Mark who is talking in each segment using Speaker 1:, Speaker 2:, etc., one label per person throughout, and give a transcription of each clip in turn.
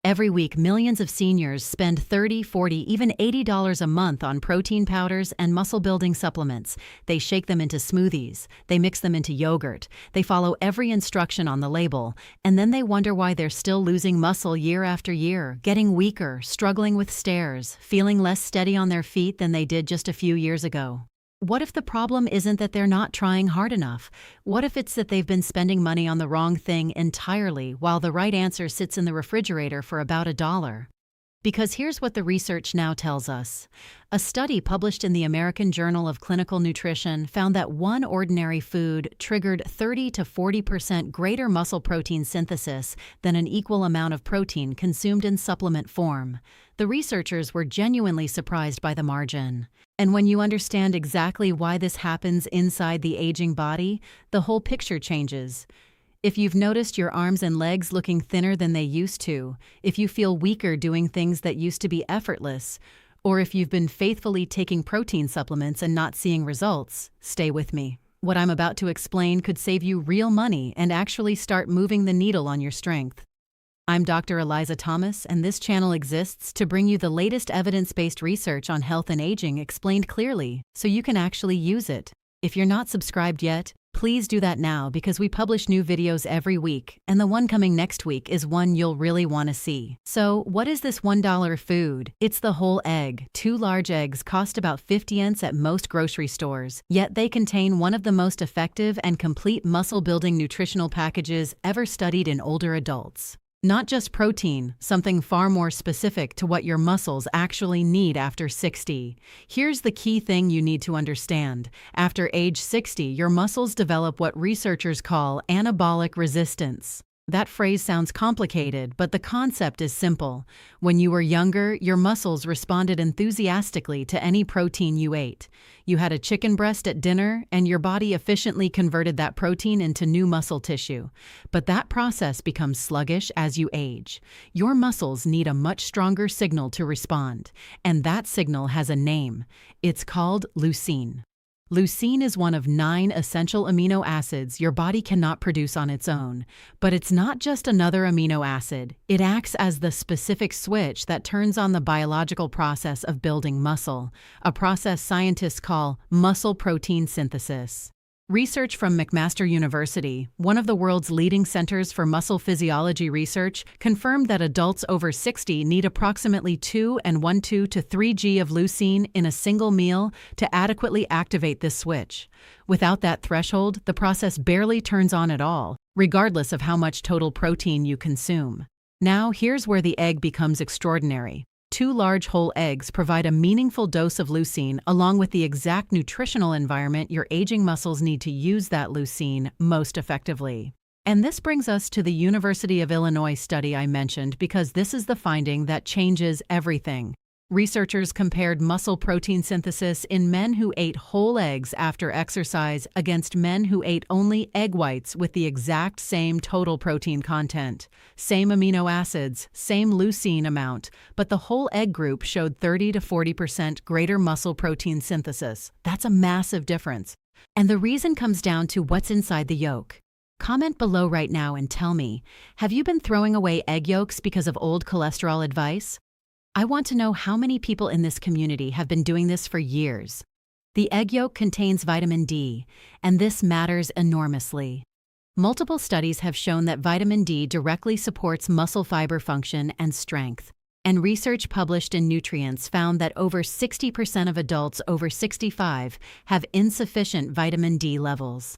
Speaker 1: Every week, millions of seniors spend $30, $40, even $80 a month on protein powders and muscle-building supplements. They shake them into smoothies. They mix them into yogurt. They follow every instruction on the label. And then they wonder why they're still losing muscle year after year, getting weaker, struggling with stairs, feeling less steady on their feet than they did just a few years ago. What if the problem isn't that they're not trying hard enough? What if it's that they've been spending money on the wrong thing entirely while the right answer sits in the refrigerator for about $1? Because here's what the research now tells us. A study published in the American Journal of Clinical Nutrition found that one ordinary food triggered 30 to 40% greater muscle protein synthesis than an equal amount of protein consumed in supplement form. The researchers were genuinely surprised by the margin. And when you understand exactly why this happens inside the aging body, the whole picture changes. If you've noticed your arms and legs looking thinner than they used to, if you feel weaker doing things that used to be effortless, or if you've been faithfully taking protein supplements and not seeing results, stay with me. What I'm about to explain could save you real money and actually start moving the needle on your strength. I'm Dr. Eliza Thomas, and this channel exists to bring you the latest evidence-based research on health and aging explained clearly, so you can actually use it. If you're not subscribed yet, please do that now because we publish new videos every week, and the one coming next week is one you'll really want to see. So, what is this $1 food? It's the whole egg. 2 large eggs cost about 50 cents at most grocery stores, yet they contain one of the most effective and complete muscle-building nutritional packages ever studied in older adults. Not just protein, something far more specific to what your muscles actually need after 60. Here's the key thing you need to understand. After age 60, your muscles develop what researchers call anabolic resistance. That phrase sounds complicated, but the concept is simple. When you were younger, your muscles responded enthusiastically to any protein you ate. You had a chicken breast at dinner, and your body efficiently converted that protein into new muscle tissue. But that process becomes sluggish as you age. Your muscles need a much stronger signal to respond, and that signal has a name. It's called leucine. Leucine is one of 9 essential amino acids your body cannot produce on its own. But it's not just another amino acid. It acts as the specific switch that turns on the biological process of building muscle, a process scientists call muscle protein synthesis. Research from McMaster University, one of the world's leading centers for muscle physiology research, confirmed that adults over 60 need approximately 2.12 to 3 g of leucine in a single meal to adequately activate this switch. Without that threshold, the process barely turns on at all, regardless of how much total protein you consume. Now, here's where the egg becomes extraordinary. 2 large whole eggs provide a meaningful dose of leucine along with the exact nutritional environment your aging muscles need to use that leucine most effectively. And this brings us to the University of Illinois study I mentioned because this is the finding that changes everything. Researchers compared muscle protein synthesis in men who ate whole eggs after exercise against men who ate only egg whites with the exact same total protein content. Same amino acids, same leucine amount, but the whole egg group showed 30 to 40% greater muscle protein synthesis. That's a massive difference. And the reason comes down to what's inside the yolk. Comment below right now and tell me, have you been throwing away egg yolks because of old cholesterol advice? I want to know how many people in this community have been doing this for years. The egg yolk contains vitamin D, and this matters enormously. Multiple studies have shown that vitamin D directly supports muscle fiber function and strength. And research published in Nutrients found that over 60% of adults over 65 have insufficient vitamin D levels.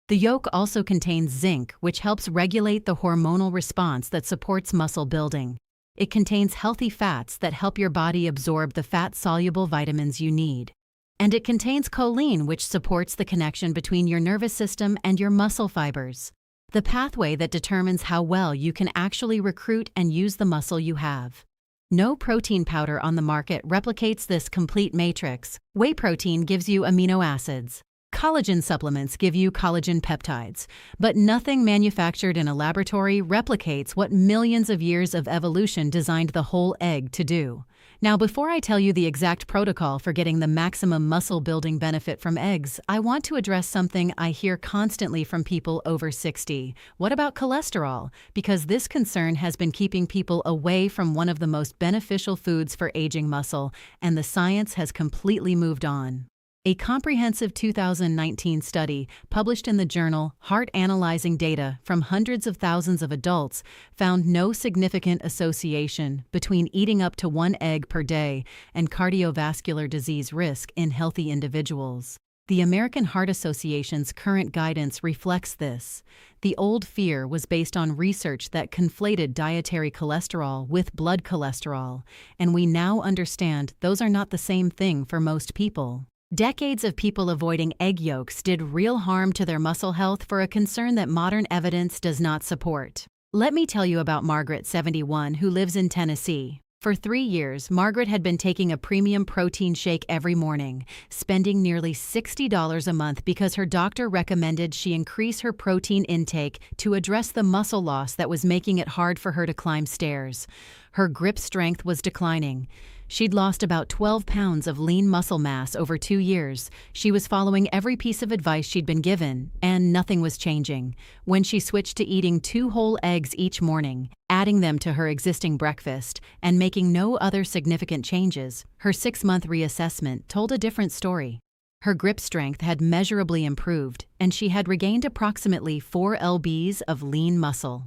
Speaker 1: The yolk also contains zinc, which helps regulate the hormonal response that supports muscle building. It contains healthy fats that help your body absorb the fat-soluble vitamins you need. And it contains choline, which supports the connection between your nervous system and your muscle fibers, the pathway that determines how well you can actually recruit and use the muscle you have. No protein powder on the market replicates this complete matrix. Whey protein gives you amino acids. Collagen supplements give you collagen peptides, but nothing manufactured in a laboratory replicates what millions of years of evolution designed the whole egg to do. Now, before I tell you the exact protocol for getting the maximum muscle-building benefit from eggs, I want to address something I hear constantly from people over 60. What about cholesterol? Because this concern has been keeping people away from one of the most beneficial foods for aging muscle, and the science has completely moved on. A comprehensive 2019 study published in the journal Heart analyzing data from hundreds of thousands of adults found no significant association between eating up to 1 egg per day and cardiovascular disease risk in healthy individuals. The American Heart Association's current guidance reflects this. The old fear was based on research that conflated dietary cholesterol with blood cholesterol, and we now understand those are not the same thing for most people. Decades of people avoiding egg yolks did real harm to their muscle health for a concern that modern evidence does not support. Let me tell you about Margaret, 71, who lives in Tennessee. For 3 years, Margaret had been taking a premium protein shake every morning, spending nearly $60 a month because her doctor recommended she increase her protein intake to address the muscle loss that was making it hard for her to climb stairs. Her grip strength was declining. She'd lost about 12 pounds of lean muscle mass over 2 years. She was following every piece of advice she'd been given, and nothing was changing. When she switched to eating 2 whole eggs each morning, adding them to her existing breakfast, and making no other significant changes, her 6-month reassessment told a different story. Her grip strength had measurably improved, and she had regained approximately 4 lbs of lean muscle.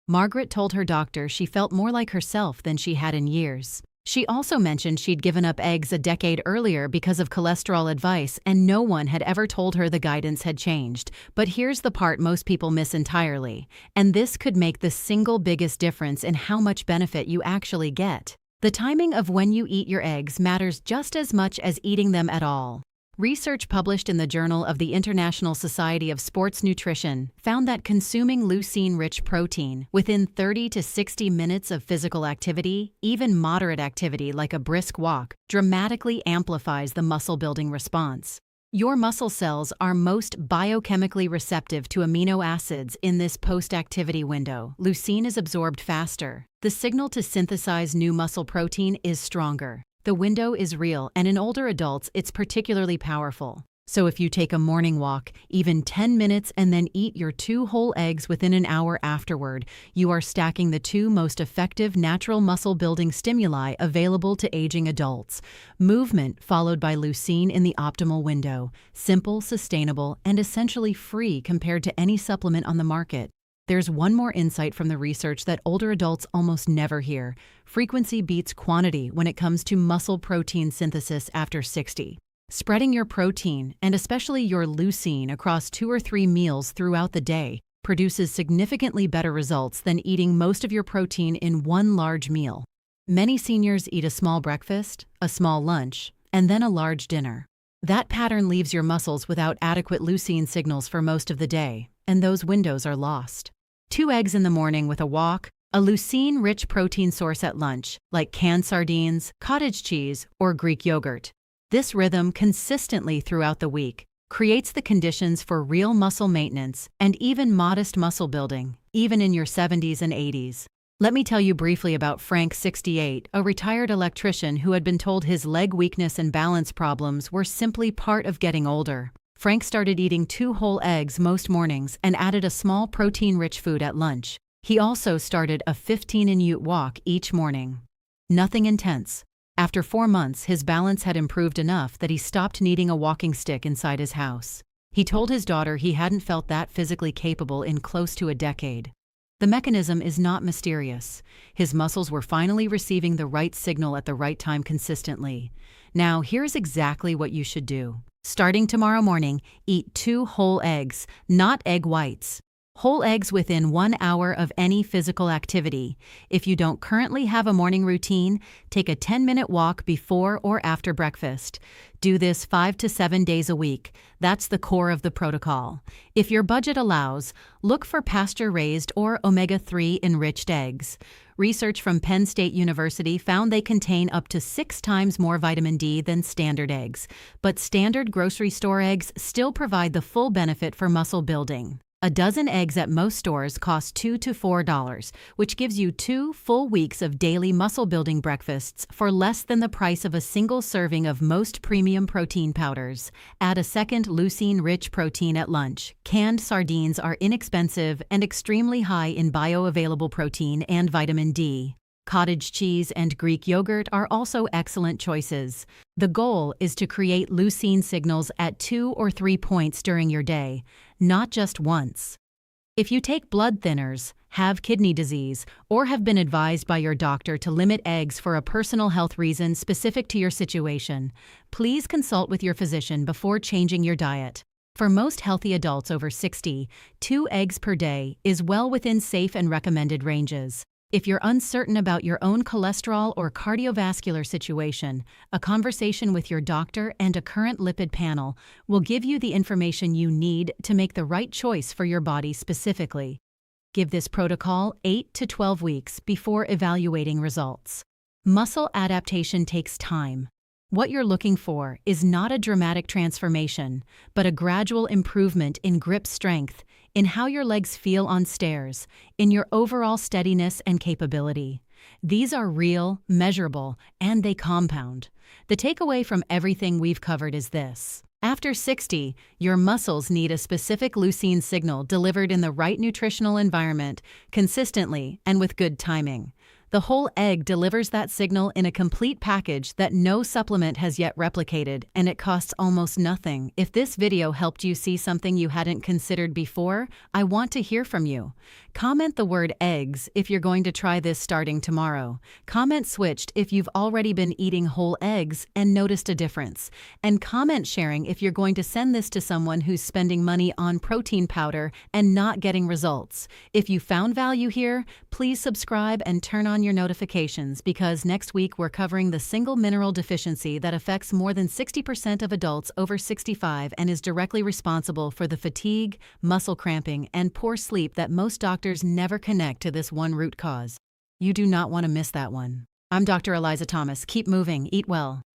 Speaker 1: Margaret told her doctor she felt more like herself than she had in years. She also mentioned she'd given up eggs a decade earlier because of cholesterol advice, and no one had ever told her the guidance had changed. But here's the part most people miss entirely, and this could make the single biggest difference in how much benefit you actually get. The timing of when you eat your eggs matters just as much as eating them at all. Research published in the Journal of the International Society of Sports Nutrition found that consuming leucine-rich protein within 30 to 60 minutes of physical activity, even moderate activity like a brisk walk, dramatically amplifies the muscle-building response. Your muscle cells are most biochemically receptive to amino acids in this post-activity window. Leucine is absorbed faster. The signal to synthesize new muscle protein is stronger. The window is real, and in older adults, it's particularly powerful. So if you take a morning walk, even 10 minutes, and then eat your 2 whole eggs within an hour afterward, you are stacking the 2 most effective natural muscle-building stimuli available to aging adults. Movement followed by leucine in the optimal window. Simple, sustainable, and essentially free compared to any supplement on the market. There's one more insight from the research that older adults almost never hear. Frequency beats quantity when it comes to muscle protein synthesis after 60. Spreading your protein, and especially your leucine, across 2 or 3 meals throughout the day produces significantly better results than eating most of your protein in one large meal. Many seniors eat a small breakfast, a small lunch, and then a large dinner. That pattern leaves your muscles without adequate leucine signals for most of the day, and those windows are lost. 2 eggs in the morning with a walk, a leucine-rich protein source at lunch, like canned sardines, cottage cheese, or Greek yogurt. This rhythm consistently throughout the week creates the conditions for real muscle maintenance and even modest muscle building, even in your 70s and 80s. Let me tell you briefly about Frank, 68, a retired electrician who had been told his leg weakness and balance problems were simply part of getting older. Frank started eating 2 whole eggs most mornings and added a small protein-rich food at lunch. He also started a 15-minute walk each morning. Nothing intense. After 4 months, his balance had improved enough that he stopped needing a walking stick inside his house. He told his daughter he hadn't felt that physically capable in close to a decade. The mechanism is not mysterious. His muscles were finally receiving the right signal at the right time consistently. Now, here's exactly what you should do. Starting tomorrow morning, eat 2 whole eggs, not egg whites. Whole eggs within 1 hour of any physical activity. If you don't currently have a morning routine, take a 10-minute walk before or after breakfast. Do this 5 to 7 days a week. That's the core of the protocol. If your budget allows, look for pasture-raised or omega-3 enriched eggs. Research from Penn State University found they contain up to 6 times more vitamin D than standard eggs, but standard grocery store eggs still provide the full benefit for muscle building. A dozen eggs at most stores cost $2 to $4, which gives you 2 full weeks of daily muscle-building breakfasts for less than the price of a single serving of most premium protein powders. Add a second leucine-rich protein at lunch. Canned sardines are inexpensive and extremely high in bioavailable protein and vitamin D. Cottage cheese and Greek yogurt are also excellent choices. The goal is to create leucine signals at 2 or 3 points during your day, not just once. If you take blood thinners, have kidney disease, or have been advised by your doctor to limit eggs for a personal health reason specific to your situation, please consult with your physician before changing your diet. For most healthy adults over 60, 2 eggs per day is well within safe and recommended ranges. If you're uncertain about your own cholesterol or cardiovascular situation, a conversation with your doctor and a current lipid panel will give you the information you need to make the right choice for your body specifically. Give this protocol 8 to 12 weeks before evaluating results. Muscle adaptation takes time. What you're looking for is not a dramatic transformation, but a gradual improvement in grip strength, in how your legs feel on stairs, in your overall steadiness and capability. These are real, measurable, and they compound. The takeaway from everything we've covered is this. After 60, your muscles need a specific leucine signal delivered in the right nutritional environment, consistently, and with good timing. The whole egg delivers that signal in a complete package that no supplement has yet replicated, and it costs almost nothing. If this video helped you see something you hadn't considered before, I want to hear from you. Comment the word eggs if you're going to try this starting tomorrow. Comment switched if you've already been eating whole eggs and noticed a difference. And comment sharing if you're going to send this to someone who's spending money on protein powder and not getting results. If you found value here, please subscribe and turn on your notifications, because next week we're covering the single mineral deficiency that affects more than 60% of adults over 65 and is directly responsible for the fatigue, muscle cramping, and poor sleep that most doctors never connect to this one root cause. You do not want to miss that one. I'm Dr. Eliza Thomas. Keep moving, eat well.